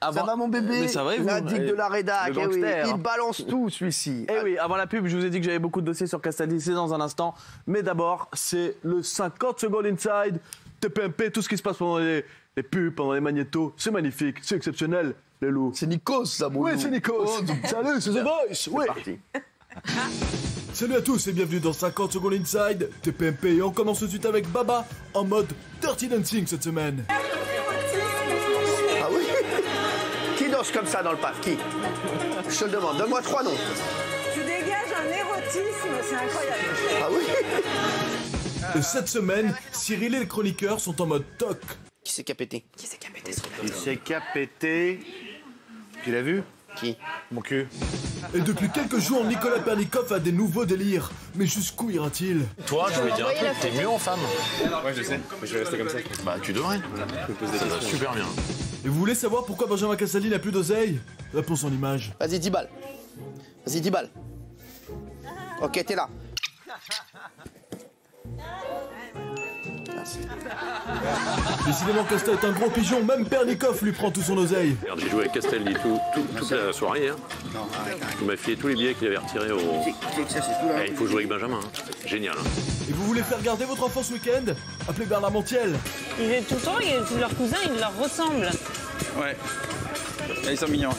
Ça avant... va mon bébé? Mais ça va, et vous? L'addict de la rédac, Le gangster. il balance tout celui-ci. Eh oui, avant la pub, je vous ai dit que j'avais beaucoup de dossiers sur Castaldi, c'est dans un instant. Mais d'abord, c'est le 50 secondes inside, TPMP, tout ce qui se passe pendant les pubs, pendant les magnétos. C'est magnifique, c'est exceptionnel, les loups. C'est Nikos, ça, mon Oui, loup. c'est Nikos. Salut, c'est The Voice. Oui. Parti. Salut à tous et bienvenue dans 50 secondes inside, TPMP. Et on commence tout de suite avec Baba en mode Dirty Dancing cette semaine. Ah oui? Qui danse comme ça dans le parc? Qui? Je te le demande, donne-moi 3 noms. Tu dégages un érotisme, c'est incroyable. Ah oui? Et cette semaine, Cyril et les chroniqueurs sont en mode toc. Qui c'est qui a pété? Il s'est capété. Tu l'as vu? Qui? Mon cul. Et depuis quelques jours, Nicolas Pernikov a des nouveaux délires. Mais jusqu'où ira-t-il? Toi, je vais dire un truc, t'es mieux en femme. Ouais, je sais, mais je vais rester comme ça. Bah, tu devrais. Ça va super bien. Et vous voulez savoir pourquoi Benjamin Castaldi n'a plus d'oseille? Réponse en image. Vas-y, 10 balles. Vas-y, 10 balles. Ok, t'es là. Décidément, Castaldi est un gros pigeon, même Pernikov lui prend tout son oseille. Regarde, j'ai joué avec Castaldi toute la soirée. Hein. Il m'a filé tous les billets qu'il avait retirés au. Eh, il faut jouer avec Benjamin. Hein. Génial. Hein. Et vous voulez faire garder votre enfant ce week-end? Appelez Bernard Montiel. Il est tout le temps, leurs cousins, ils leur ressemblent. Ouais. Et ils sont mignons.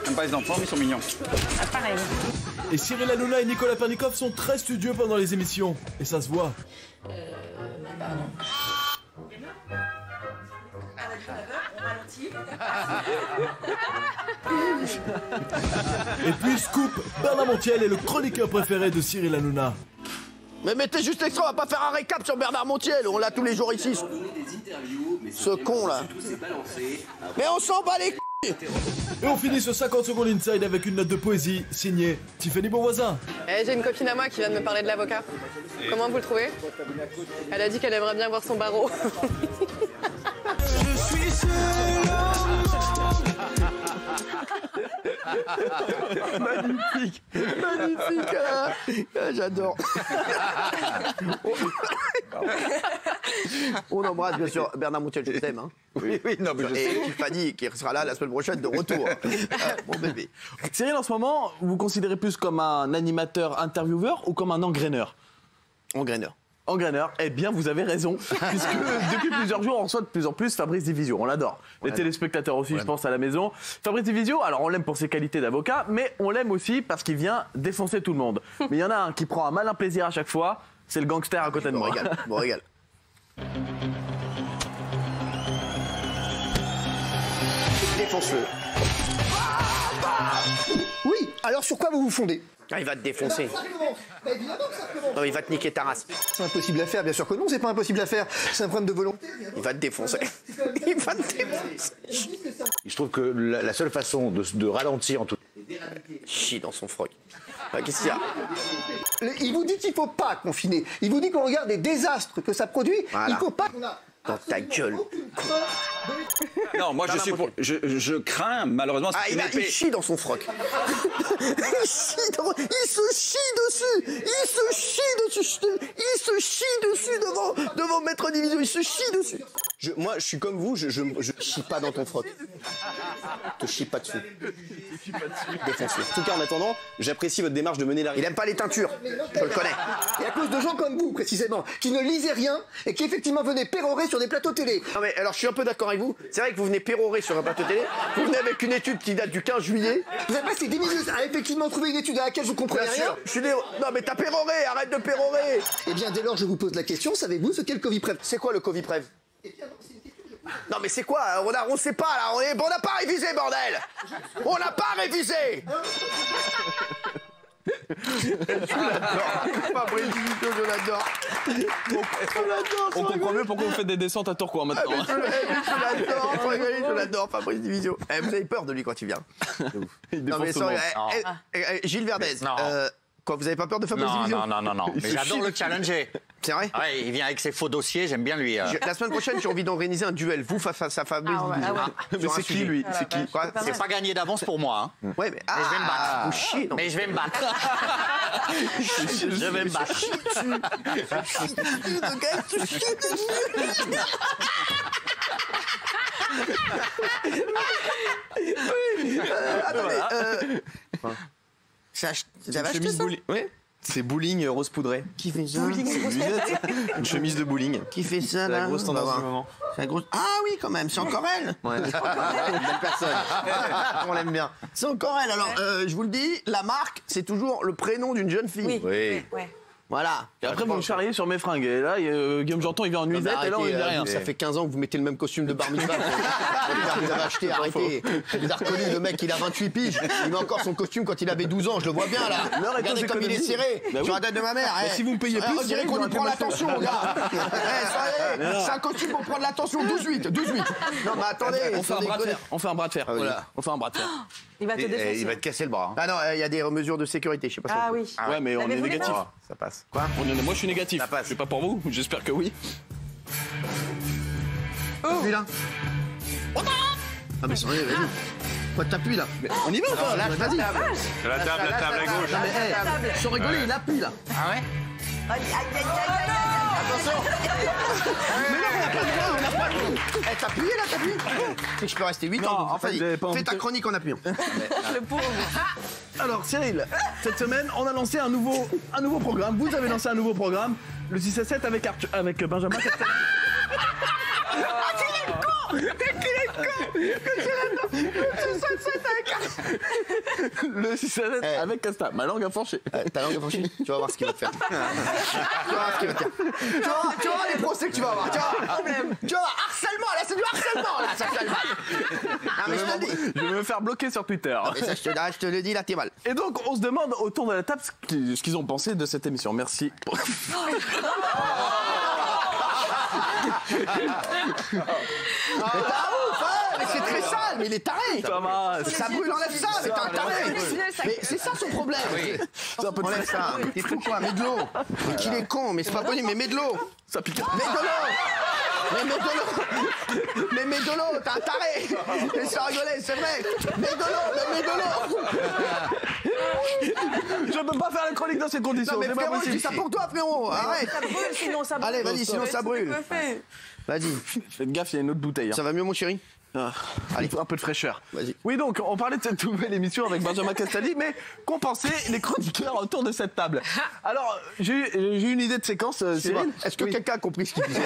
Même pas les enfants, mais ils sont mignons. Ah, pareil. Et Cyril Hanouna et Nicolas Pernikov sont très studieux pendant les émissions. Et ça se voit. Et puis scoop, Bernard Montiel est le chroniqueur préféré de Cyril Hanouna. Mais mettez juste l'extra, on va pas faire un récap sur Bernard Montiel, on l'a tous les jours ici. Ce con là. Mais on s'en bat les couilles. Et on finit ce 50 secondes inside avec une note de poésie signée Tiffany Bonvoisin. J'ai une copine à moi qui vient de me parler de l'avocat. Comment vous le trouvez? Elle a dit qu'elle aimerait bien voir son barreau. Magnifique, magnifique. Ah, j'adore. On embrasse bien sûr Bernard Montiel, je t'aime. Hein. Oui, non, mais je sais. Et Tiffany qui sera là la semaine prochaine de retour. Mon bébé. Cyril, en ce moment, vous vous considérez plus comme un animateur intervieweur ou comme un engraineur? Engraineur. Engraineur, eh bien vous avez raison, puisque depuis plusieurs jours on reçoit de plus en plus Fabrice Divisio, on l'adore. Les téléspectateurs aussi, je pense, à la maison. Fabrice Divisio, alors on l'aime pour ses qualités d'avocat, mais on l'aime aussi parce qu'il vient défoncer tout le monde. Mais il y en a un qui prend un malin plaisir à chaque fois, c'est le gangster à côté de moi. Bon, regarde. Défonce-le. Oui, alors sur quoi vous vous fondez? Ah, il va te défoncer. Non, il va te niquer ta race. C'est impossible à faire, bien sûr que non, c'est pas impossible à faire. C'est un problème de volonté. Il va te défoncer. Il va te défoncer. Je trouve que la seule façon de ralentir en tout. Chie dans son froc. Qu'est-ce qu'il y a? Il vous dit qu'il faut pas confiner. Il vous dit qu'on regarde les désastres que ça produit. Voilà. Il faut pas. Dans ta gueule. Non, moi je crains malheureusement. Il chie dans son froc. Il se chie dessus. Il se chie dessus devant Maître Division. Il se chie dessus. Moi, je suis comme vous, je chie pas dans ton froc. Te chie pas dessus. Défonce-le. En tout cas, en attendant, j'apprécie votre démarche de mener la... Il aime pas les teintures, je le connais. Et à cause de gens comme vous, précisément, qui ne lisaient rien et qui effectivement venaient pérorer sur des plateaux télé. Non mais alors, je suis un peu d'accord avec vous. C'est vrai que vous venez pérorer sur un plateau télé. Vous venez avec une étude qui date du 15 juillet. Vous avez passé 10 minutes à effectivement trouver une étude à laquelle vous comprenez rien. Non mais t'as péroré, arrête de pérorer. Eh bien, dès lors, je vous pose la question, savez-vous ce qu'est le Coviprev? C'est quoi le Coviprev? Non mais c'est quoi? On sait pas là, on n'a pas révisé, bordel. On n'a pas révisé. Je l'adore. Fabrice Divisio, je l'adore. On comprend mieux pourquoi vous faites des descentes à Tourcoing maintenant. Je l'adore, Fabrice Divisio. Vous avez peur de lui quand il vient. Non mais Gilles Verdez. Quoi, vous avez pas peur de Fabrice Divisio? Non. Mais j'adore le challenger. C'est vrai? Ouais, il vient avec ses faux dossiers, j'aime bien lui. La semaine prochaine, j'ai envie d'organiser un duel, vous face à Fabrice Divisio. Mais c'est qui lui? C'est qui? C'est pas gagné d'avance pour moi. Hein. Ouais, mais je vais me battre. Vous chiez, non? Mais je vais me battre. Je vais me battre. J'avais acheté ça. Oui. C'est bowling rose poudré. Qui fait ça? Une chemise de bowling. Qui fait ça, C'est là? la grosse tendance du moment. C'est la grosse... Ah oui, quand même, c'est encore elle. Ouais. Belle personne. On l'aime bien. C'est encore elle. Alors, je vous le dis, la marque, c'est toujours le prénom d'une jeune fille. Oui. Voilà. Et après, vous me charriez sur mes fringues. Et là, Guillaume Janton, il vient en nuisette et là, on ne dit rien. Ça fait 15 ans que vous mettez le même costume de bar mitzvah. Vous avez acheté, arrêtez. Vous avez reconnu le mec, il a 28 piges. Il met encore son costume quand il avait 12 ans. Je le vois bien, là. Regardez comme il est serré. Sur la date de ma mère. Si vous me payez plus, on dirait qu'on lui prend l'attention, gars. C'est un costume pour prendre l'attention. 12-8. Non, mais attendez. On fait un bras de fer. On fait un bras de fer. Voilà. On fait un bras de fer. Il va te défoncer. Il va te casser le bras. Ah non, il y a des mesures de sécurité. Je sais pas si Ah on peut. oui. Ouais, mais on est L'avez-vous les négatif. mains Ça passe. Quoi Moi, je suis négatif. Ça passe. C'est pas pour vous. J'espère que oui. Appuie là. Ah mais sérieux, vas-y. Quoi, t'appuies là? On y va ou pas? Là, vas-y. La table à gauche. Non, mais, sans rigoler, il appuie là. Ah ouais? Attention. Mais non, on n'a pas le droit, on n'a pas le droit. Eh, t'appuies là, t'appuies? C'est que je peux rester 8 ans. en fait, j'avais pas envie fais ta de- chronique en appuyant. Le pauvre. Alors, Cyril, cette semaine, on a lancé un nouveau programme. Vous avez lancé un nouveau programme, le 6 à 7 avec Benjamin Castaldi. Le 6 à 7 avec Casta. Ma langue a fourché. Ta langue est franchie. Tu vas voir ce qu'il va te faire. Tu vas voir ce qu'il va te faire. Tu vas voir les procès que tu vas avoir. Tu vas voir. Tu vas voir. Harcèlement, là, c'est du harcèlement, là. Ça calme. Ah, mais je te le dis. Je vais me faire bloquer sur Twitter. Mais ça, je te le dis, là, t'es mal. Et donc, on se demande autour de la table ce qu'ils ont pensé de cette émission. Merci. Mais c'est très sale, mais il est taré. Thomas, Ça brûle, enlève ça, mais t'es un taré. Mais c'est ça son problème. c'est un peu de Enlève ça. T'es fou quoi, mets de l'eau. Mais qu'il est con, mais c'est pas possible, mais mets de l'eau. ça pique. Mets de l'eau. Mais mets de l'eau. Mais mets de l'eau, t'es un taré. Mais sans rigoler, c'est vrai. Mets de l'eau, mais mets de l'eau. Je peux pas faire la chronique dans ces conditions. Non mais c'est pas frérot, je dis possible. ça pour toi, frérot. Arrête. Ça brûle, sinon ça brûle. Allez, vas-y, sinon ça brûle. Vas-y. Faites gaffe, il y a une autre bouteille. Ça va mieux, mon chéri? Allez, il faut un peu de fraîcheur. Vas-y. Oui, donc, on parlait de cette nouvelle émission avec Benjamin Castaldi, mais qu'ont pensé les chroniqueurs autour de cette table? Alors, j'ai eu une idée de séquence, Cyril. Est-ce que quelqu'un a compris ce qu'il disait?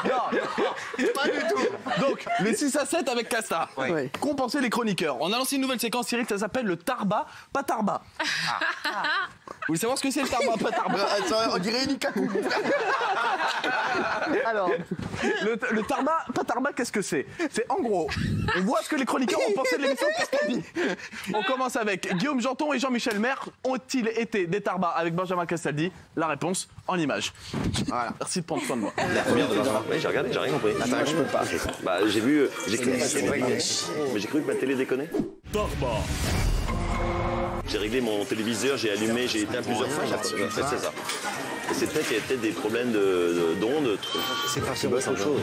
Non, pas du tout. Donc, les 6 à 7 avec Casta. Ouais. Qu'ont pensé les chroniqueurs? On a lancé une nouvelle séquence, Cyril, ça s'appelle le Tarba, pas Tarba. Vous voulez savoir ce que c'est le Tarba, pas Tarba? On dirait Nikaku. Alors, le Tarba, pas Tarba, qu'est-ce que c'est? C'est en gros, on voit ce que les chroniqueurs ont pensé de l'émission Castaldi. On commence avec Guillaume Janton et Jean-Michel Maire. Ont-ils été des Tarbas avec Benjamin Castaldi? La réponse en image. Voilà. Merci de prendre soin de moi. La première de Benjamin. Oui, j'ai regardé, j'ai rien compris. Attends, je peux pas. Bah, j'ai vu, j'ai cru que ma télé déconnait. J'ai réglé mon téléviseur, j'ai allumé, j'ai éteint plusieurs fois. C'est ça. Et c'est peut-être qu'il y a peut-être des problèmes d'ondes. C'est pas autre chose.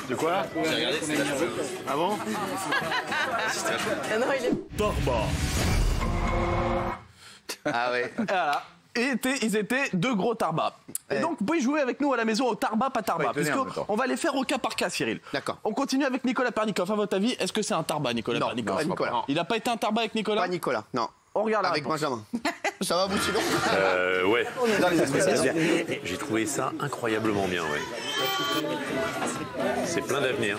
De quoi? J'ai regardé, c'est la chose. Ah bon? Ah non, il est... Ah ouais. Voilà. Et ils étaient deux gros Tarbas. Et donc, vous pouvez jouer avec nous à la maison au Tarba, pas Tarba. Ouais, tenez, en même temps. Puisqu'on va les faire au cas par cas, Cyril. D'accord. On continue avec Nicolas Pernikov. À votre avis, est-ce que c'est un Tarba, Nicolas Non, Pernikov? pas Nicolas. Il n'a pas été un Tarba avec Nicolas? Pas Nicolas, non. On regarde la Avec réponse. Benjamin. Ça va, vous sinon? Ouais. J'ai trouvé ça incroyablement bien, ouais. C'est plein d'avenir.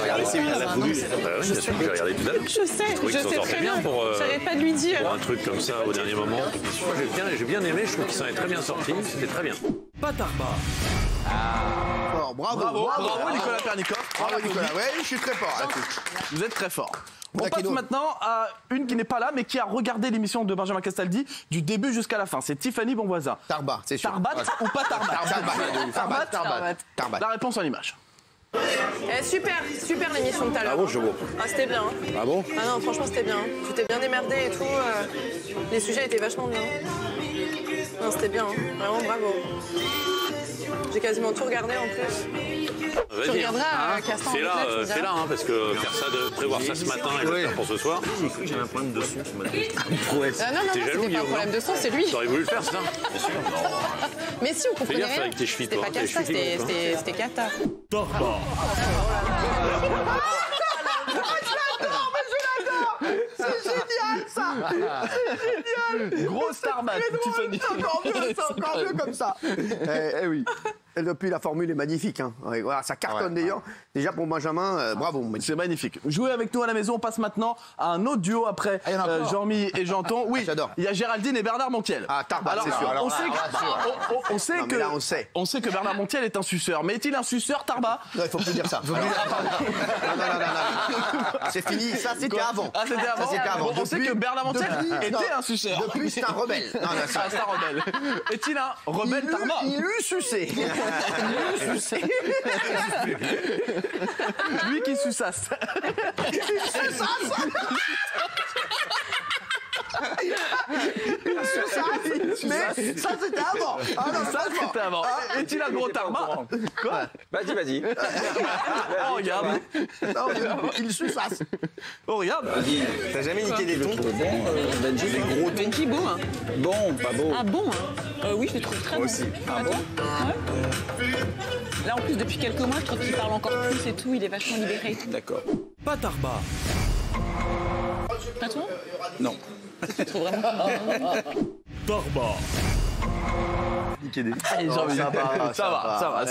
Regardez, c'est Elle a voulu. Bah oui, bien sûr que j'ai regardé tout à l'heure. Je sais trouvais qu'il s'en sortait très bien. pour, J'arrête pas de lui dire. Pour un truc comme ça au dernier moment. Moi, j'ai bien aimé, je trouve qu'il s'en est très bien sorti. C'était très bien. Pas Tarba. Fort, bravo. Bravo, Nicolas Pernikov. Bravo, Nicolas. Ouais, je suis très fort là-dessus. Vous êtes très fort. On Black passe Edo. maintenant à une qui n'est pas là, mais qui a regardé l'émission de Benjamin Castaldi du début jusqu'à la fin. C'est Tiffany Bonvoisin. Tarba, c'est sûr. Tarbat ou pas Tarbat? Tarbat. La réponse en image. Eh, super l'émission de tout à l'heure. Ah bon, je vois. Ah, c'était bien. Ah bon? Ah non, franchement, c'était bien. Tu t'es bien démerdé et tout. Les sujets étaient vachement bien. Non, c'était bien. Vraiment, bravo. J'ai quasiment tout regardé en plus. Vas-y. Tu regarderas Castan en Fais-la, replay, tu me diras. fais-la, hein, parce que faire ça, prévoir ça ce matin et le faire pour ce soir. J'avais un problème de son qui m'a Ouais. Ah non, T'es jaloux, c'était pas un Guillaume, problème de son, c'est lui. T'aurais voulu le faire, c'est ça? Bien sûr. Mais si, on comprenait gaffe rien. avec tes chevilles, C'était toi, pas tes Casta, chevilles, quoi. c'était Cata. C'est génial ça. C'est génial. Grosse tarba, Tiffany. C'est encore mieux comme ça. Eh oui. Et depuis, la formule est magnifique. Hein. Ouais, voilà, ça cartonne d'ailleurs. Déjà pour Benjamin, bravo. C'est magnifique. Jouez avec nous à la maison. On passe maintenant à un autre duo après Jean-Mi et Jeanton. Oui, j'adore. Il y a Géraldine et Bernard Montiel. Ah, Tarba, c'est sûr. On sait que Bernard Montiel est un suceur. Mais est-il un suceur, Tarba? Non, il faut plus dire ça. Non. C'est fini. Ça, c'était avant. Ah, c'était avant. On sait que Bernard Montiel était un suceur. Depuis, c'est un rebelle. C'est un rebelle. Est-il un rebelle, Tarba? Il eut sucé. Lui qui suçasse. Mais ça c'était avant. Ah non, ça c'était avant. Est-il un gros tarba? Quoi? Vas-y. Oh, regarde. Il suçasse. Oh, regarde. T'as jamais niqué des tons? Benji, beau, hein. Bon, pas beau. Ah bon, hein. Oui, je le trouve très bon. Aussi. Ah bon? Ouais. Là, en plus, depuis quelques mois, je trouve qu'il parle encore plus et tout. Il est vachement libéré. D'accord. Pas tarba. Pas toi? Non. Je trouve vraiment. Tarba. Niquer des... Ça va.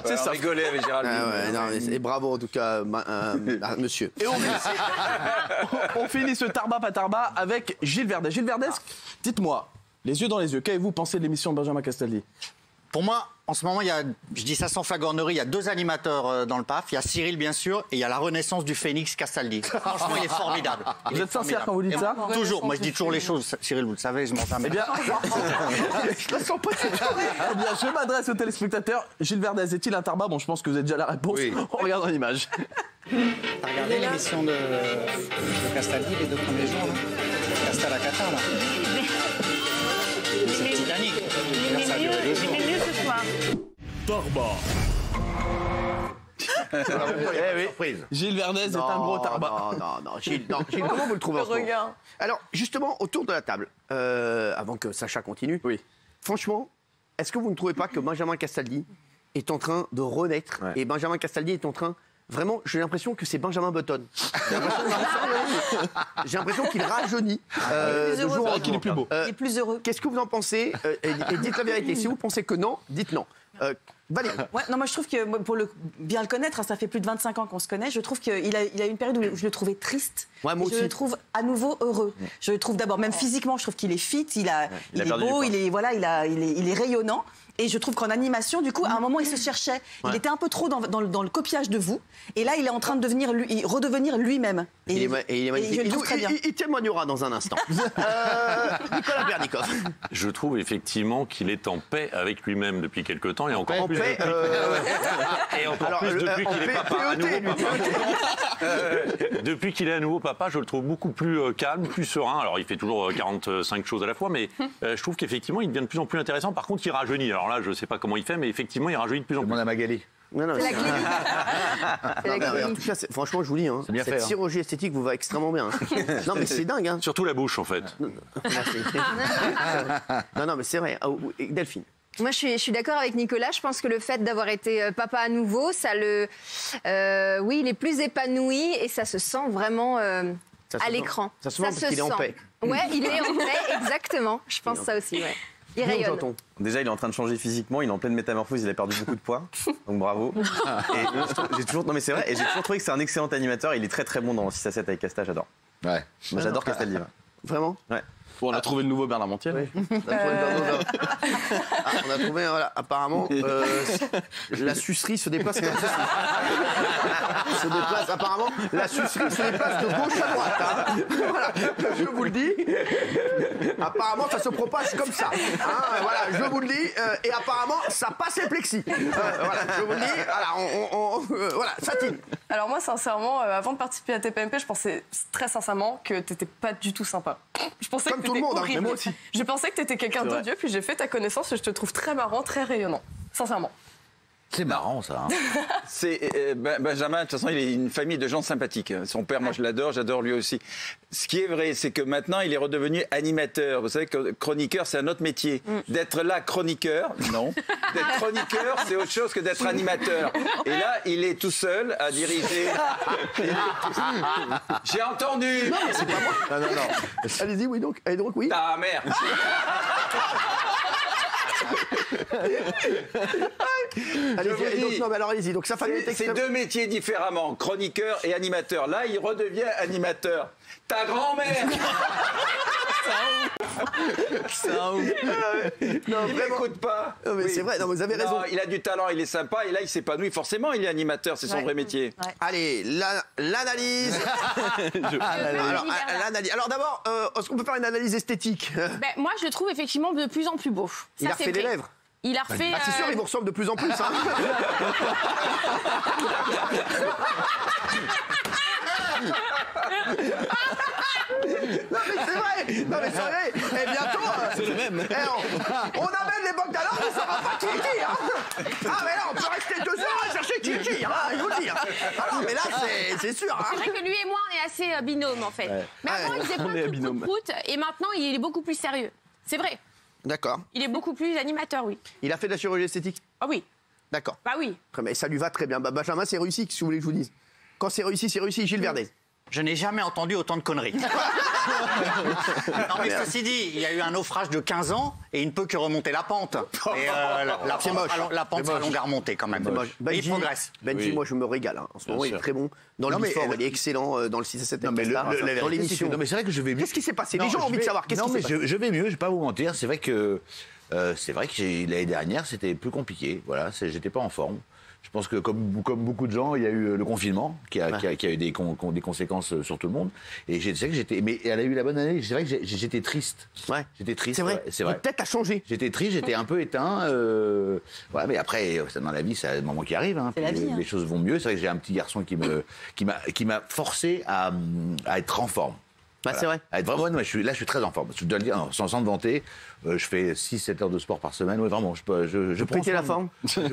C'est ça. Rigoler avec Gérald. Et bravo en tout cas, monsieur. Et on finit ce tarba pas tarba avec Gilles Verdez. Gilles Verdez, dites-moi, les yeux dans les yeux, qu'avez-vous pensé de l'émission de Benjamin Castaldi? Pour moi, en ce moment, je dis ça sans flagornerie, il y a 2 animateurs dans le PAF. Il y a Cyril, bien sûr, et il y a la renaissance du Phénix Castaldi. Franchement, il est formidable. Vous êtes sincère quand vous dites ça? Toujours. Moi, je dis toujours les choses. Cyril, vous le savez, je m'en jamais. Eh bien, je m'adresse aux téléspectateurs. Gilles Verdez, est-il un tarba? Bon, je pense que vous avez déjà la réponse. Oui. On regarde dans l'image. T'as regardé l'émission de Castaldi les 2 premiers jours, là Castal à Qatar, là c'est Titanic. Ça a duré 2 jours. C'est mieux ce soir. Tarba. Gilles Verdez est un gros tarba. Non. Gilles, comment vous le trouvez en ce moment? Alors, justement, autour de la table, avant que Sacha continue, franchement, est-ce que vous ne trouvez pas que Benjamin Castaldi est en train de renaître et Benjamin Castaldi est en train... Vraiment, j'ai l'impression que c'est Benjamin Button. J'ai l'impression qu'il rajeunit de jour en jour. Il est plus beau. Il est plus heureux. Qu'est-ce que vous en pensez? Et dites la vérité. Si vous pensez que non, dites non. Valérie. Ouais, non, moi je trouve que pour bien le connaître, hein, ça fait plus de 25 ans qu'on se connaît, je trouve qu'il a une période où je le trouvais triste. Ouais, moi aussi. Je le trouve à nouveau heureux. Je le trouve d'abord, même physiquement, je trouve qu'il est fit, il est beau, il est rayonnant. Et je trouve qu'en animation, du coup, à un moment, il se cherchait. Il était un peu trop dans le copiage de vous. Et là, il est en train de redevenir lui-même. Et il est magnifique. Je le trouve très bien. Il témoignera dans un instant. Nicolas Berdikov. Je trouve effectivement qu'il est en paix avec lui-même depuis quelque temps et encore En plus paix, et encore alors, plus depuis qu'il est papa, un nouveau PET, papa. Depuis qu'il est un nouveau papa, je le trouve beaucoup plus calme, plus serein. Alors il fait toujours 45 choses à la fois, mais je trouve qu'effectivement il devient de plus en plus intéressant. Par contre, il rajeunit. Alors là, je ne sais pas comment il fait, mais effectivement, il rajeunit de plus en plus. Demande à Magali. Non, C'est la clinique. C'est la en clinique. tout cas, franchement, je vous dis, bien cette fait, hein. chirurgie esthétique vous va extrêmement bien. Non, mais c'est dingue. Hein. Surtout la bouche, en fait. Merci. Non, mais c'est vrai. Delphine. Moi, je suis d'accord avec Nicolas. Je pense que le fait d'avoir été papa à nouveau, ça le... oui, il est plus épanoui et ça se sent vraiment à l'écran. Ça se sent parce qu'il est en paix. Ouais, il est en paix, exactement. Je pense ça aussi, ouais. Il rayonne. Déjà, il est en train de changer physiquement, il est en pleine métamorphose, il a perdu beaucoup de poids, donc bravo. Et j'ai toujours, non mais c'est vrai, et j'ai toujours trouvé que c'est un excellent animateur, il est très très bon dans 6 à 7 avec Casta, j'adore. Ouais. Moi j'adore Castaldi. Ouais. Vraiment? Ouais. Bon, on a trouvé le nouveau Bernard Montiel. Oui. On a trouvé, voilà, apparemment, la sucerie se déplace comme ceci. Apparemment, la sucerie se déplace de gauche à droite. Hein. Voilà, je vous le dis. Apparemment, ça se propage comme ça. Hein, voilà, je vous le dis. Et apparemment, ça passe les plexis. Voilà, je vous le dis. Voilà, voilà, Satine. Alors moi, sincèrement, avant de participer à TPMP, je pensais très sincèrement que t'étais pas du tout sympa. Je pensais Comme que tout le t'étais monde, hein, horrible. mais moi aussi. Je pensais que t'étais quelqu'un d'odieux, puis j'ai fait ta connaissance et je te trouve très marrant, très rayonnant. Sincèrement. C'est marrant, ça. Hein. C'est Benjamin, de toute façon, il est une famille de gens sympathiques. Son père, moi, je l'adore, j'adore lui aussi. Ce qui est vrai, c'est que maintenant, il est redevenu animateur. Vous savez que chroniqueur, c'est un autre métier. D'être là, chroniqueur, non. D'être chroniqueur, c'est autre chose que d'être animateur. Et là, il est tout seul à diriger. J'ai entendu. Non, c'est pas moi. Non. Allez-y, oui, donc. Allez, donc, oui. Ah, merde. Allez-y, donc, non, mais alors allez-y. Donc sa famille est C'est deux métiers différemment, chroniqueur et animateur. Là, il redevient animateur. Ta grand-mère. Non, il m'écoute pas. Non, mais c'est vrai, non, vous avez raison. Non, il a du talent, il est sympa et là, il s'épanouit. Forcément, il est animateur, c'est son vrai métier. Ouais. Allez, l'analyse. Alors d'abord, est-ce qu'on peut faire une analyse esthétique? Moi, je le trouve effectivement de plus en plus beau. Il a refait les lèvres. Il a refait. Ah, c'est sûr, il vous ressemble de plus en plus. Hein. Non mais c'est vrai. Et bientôt, c'est le même. On amène les banques d'alors, on ne saura pas qui est qui. Hein. Ah mais là, on peut rester 2 heures à chercher qui est qui. Hein, je vous le dis. Alors, mais là, c'est sûr. Hein. C'est vrai que lui et moi, on est assez binômes en fait. Ouais. Mais avant, il faisait plein de trucs prout et maintenant, il est beaucoup plus sérieux. C'est vrai. D'accord. Il est beaucoup plus animateur, oui. Il a fait de la chirurgie esthétique? Ah oui. D'accord. Bah oui. Mais ça lui va très bien. Benjamin, c'est réussi, si vous voulez que je vous dise. Quand c'est réussi, c'est réussi. Gilles Verdez. Je n'ai jamais entendu autant de conneries. Non, mais ceci dit, il y a eu un naufrage de 15 ans et il ne peut que remonter la pente. Et la pente sera longue à remonter quand même. Benji, il progresse. Benji, moi je me régale. Hein. En ce moment, il est très bon. Dans le Before, il est excellent. Dans le 6 à 7 dans l'émission. Non, mais c'est vrai que je vais mieux. Qu'est-ce qui s'est passé? Les gens ont envie de savoir. Qu'est-ce qui s'est passé? Je vais mieux, je vais pas vous mentir. C'est vrai que l'année dernière, c'était plus compliqué. Voilà, j'étais pas en forme. Je pense que comme beaucoup de gens, il y a eu le confinement qui a eu des conséquences sur tout le monde. Et je sais que mais elle a eu la bonne année. C'est vrai que j'étais triste. Ouais. J'étais triste. C'est vrai. C'est vrai. Peut-être a changé. J'étais triste, j'étais un peu éteint. Voilà, mais après, dans la vie, c'est un moment qui arrive. Hein, les choses vont mieux. C'est vrai que j'ai un petit garçon qui m'a forcé à être en forme. Bah, c'est vrai. À être vraiment, je suis très en forme. Je dois le dire, sans me vanter, je fais 6-7 heures de sport par semaine. Ouais, vraiment, je prends péter la forme. Non,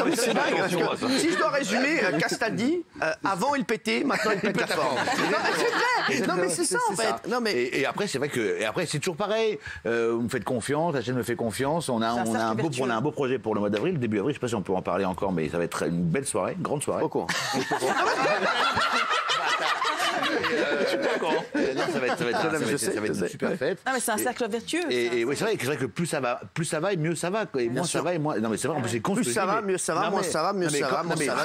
mais c'est dingue. Si je dois résumer, Castaldi, avant il pétait, maintenant il pète la forme. Non, mais c'est vrai. Non, mais c'est ça en fait. Non, mais... Et après, c'est vrai que c'est toujours pareil. Vous me faites confiance, la chaîne me fait confiance. On a un beau projet pour le mois d'avril, début avril. Je ne sais pas si on peut en parler encore, mais ça va être une belle soirée, une grande soirée. Pourquoi? Je suis pas encore. Non, ça va être une super fête. Non, mais c'est un cercle vertueux. Et oui, c'est vrai que plus ça va et mieux ça va. Et moins ça va et moins. Non, mais c'est vrai, en plus, c'est con. Plus ça va, mieux ça va, moins ça va, mieux ça va, moins ça va.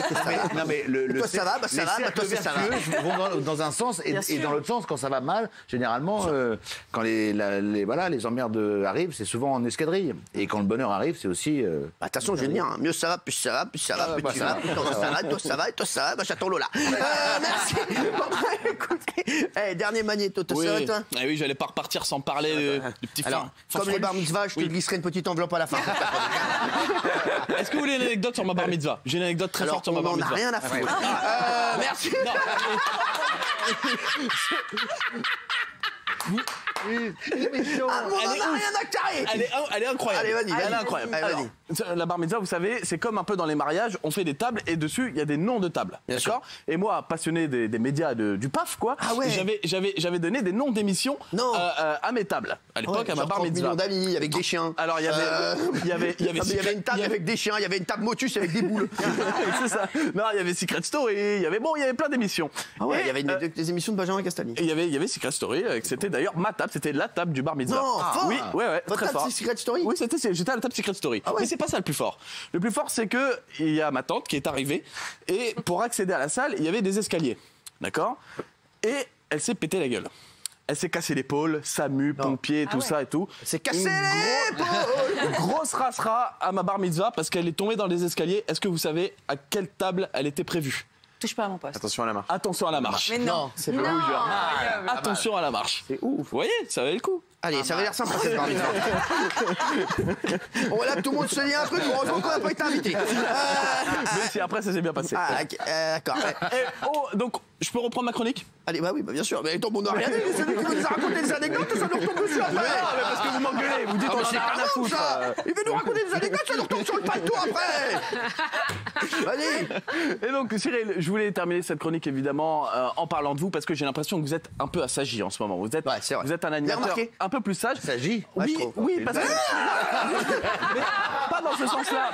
Non, mais toi ça va, bah ça va, toi ça va. Vont dans un sens et dans l'autre sens, quand ça va mal, généralement, quand les emmerdes arrivent, c'est souvent en escadrille. Et quand le bonheur arrive, c'est aussi. Attention, je vais dire, mieux ça va, plus ça va, plus ça va, plus tu vas, plus ça va, toi ça va, et toi ça va, bah j'attends Lola. Merci. Écoutez, dernier magnéto, toi ça va toi? Oui, j'allais pas repartir sans parler du petit Alors, comme les bar mitzvahs, je te glisserai une petite enveloppe à la fin. Est-ce que vous voulez une anecdote sur ma bar mitzvah? J'ai une anecdote très forte sur ma bar mitzvah. On n'a rien à foutre. Merci. Elle est incroyable. Allez, vas-y. Elle est incroyable. La bar mitzvah, vous savez, c'est comme un peu dans les mariages, on fait des tables et dessus, il y a des noms de tables. D'accord? Et moi, passionné des médias du PAF, quoi, j'avais donné des noms d'émissions à mes tables. À l'époque, à ma bar mitzvah. 30 millions d'amis avec des chiens. Alors, il y avait une table avec des chiens, il y avait une table Motus avec des boules. C'est ça. Non, il y avait Secret Story, il y avait plein d'émissions. Ah ouais, il y avait des émissions de Benjamin Castaldi. Et il y avait Secret Story, c'était d'ailleurs ma table, c'était la table du bar mitzvah. Non, fort. Oui, ouais, votre très table, fort. c'est Secret Story? Oui, j'étais à la table Secret Story. Ah ouais. Mais c'est pas ça le plus fort. Le plus fort, c'est que il y a ma tante qui est arrivée et pour accéder à la salle, il y avait des escaliers. D'accord? Et elle s'est pété la gueule. Elle s'est cassé l'épaule, SAMU, pompier, tout ça et tout. C'est cassé l'épaule. Grosse rassera à ma bar mitzvah parce qu'elle est tombée dans les escaliers. Est-ce que vous savez à quelle table elle était prévue? Touche pas à mon poste. Attention à la marche. Attention à la marche. Mais non. C'est pas Attention à la marche. C'est ouf. Vous voyez, ça valait le coup. Allez, ça va l'air sympa cette bar mitzvah. Bon, là, tout le monde se dit un truc, heureusement qu'on n'a pas été invité. Mais si après, ça s'est bien passé. Ah, d'accord. Donc, je peux reprendre ma chronique? Allez, bah oui, bah bien sûr. Mais attends, on n'a rien dit. C'est lui qui veut nous raconter des anecdotes, ça nous retombe dessus après. Non, mais parce que vous m'engueulez. Vous dites, on s'est rien à foutre. Il veut nous raconter des anecdotes, ça nous retombe sur le paletot après. Vas-y. Et donc, Cyril, je voulais terminer cette chronique, évidemment, en parlant de vous, parce que j'ai l'impression que vous êtes un peu assagi en ce moment. Vous êtes un animateur un peu plus sage. Assagi? Oui, parce que... Mais pas dans ce sens-là.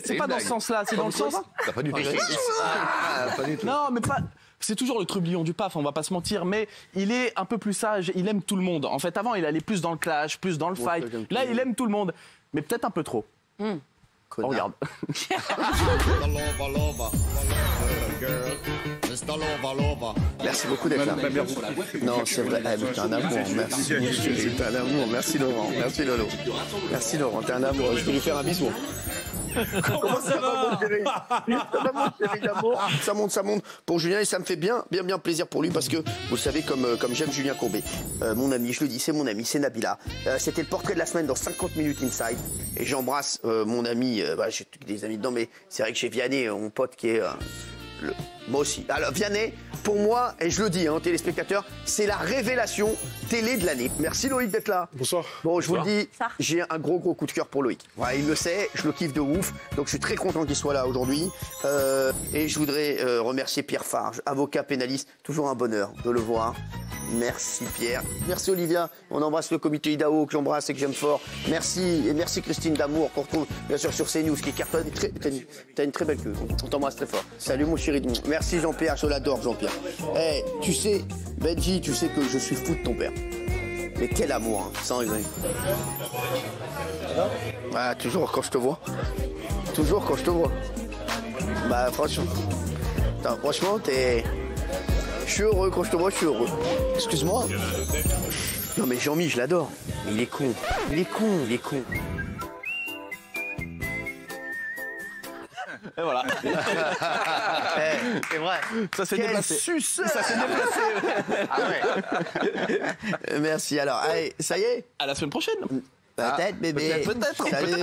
C'est pas dans ce sens-là, c'est dans le sens... Pas du tout. Non, mais pas... C'est toujours le trublion du PAF, on va pas se mentir, mais il est un peu plus sage, il aime tout le monde. En fait, avant, il allait plus dans le clash, plus dans le fight. Là, il aime tout le monde, mais peut-être un peu trop. On regarde. Merci beaucoup d'être là. Non, c'est vrai. T'es un amour. Merci. T'es un amour. Merci Laurent. Merci Lolo. Merci Laurent. T'es un amour. Je vais lui faire un bisou. Comment ça va, mon chéri? Ça va, mon chéri d'amour? Ça monte pour Julien et ça me fait bien plaisir pour lui parce que vous savez comme j'aime Julien Courbet. Mon ami, je le dis, c'est mon ami, c'est Nabila. C'était le portrait de la semaine dans 50 minutes inside et j'embrasse mon ami. J'ai des amis dedans, mais c'est vrai que j'ai Vianney, mon pote qui est moi aussi. Alors Vianney, pour moi, et je le dis, téléspectateurs, c'est la révélation télé de l'année. Merci Loïc d'être là. Bonsoir. Bon, je vous le dis, j'ai un gros coup de cœur pour Loïc. Voilà, il le sait, je le kiffe de ouf. Donc je suis très content qu'il soit là aujourd'hui. Et je voudrais remercier Pierre Farge, avocat pénaliste. Toujours un bonheur de le voir. Merci Pierre. Merci Olivia. On embrasse le comité IDAO que j'embrasse et que j'aime fort. Merci. Et merci Christine Damour qu'on retrouve bien sûr sur CNews qui cartonne. T'as une très belle queue. On t'embrasse très fort. Salut mon chéri. Merci Jean-Pierre. Je l'adore Jean-Pierre. Hey, tu sais, Benji, tu sais que je suis fou de ton père. Mais quel amour, sans rigoler. Ah, toujours quand je te vois. Toujours quand je te vois. Bah franchement. Attends, franchement, je suis heureux quand je te vois, je suis heureux. Excuse-moi. Non mais Jean-Mi, je l'adore. Mais il est con. Il est con. Et voilà. C'est vrai. Ça s'est déplacé. Suceur. Ça s'est déplacé. Ah ouais. Merci. Alors, allez, ça y est. À la semaine prochaine. Peut-être, bébé. Peut-être. Salut.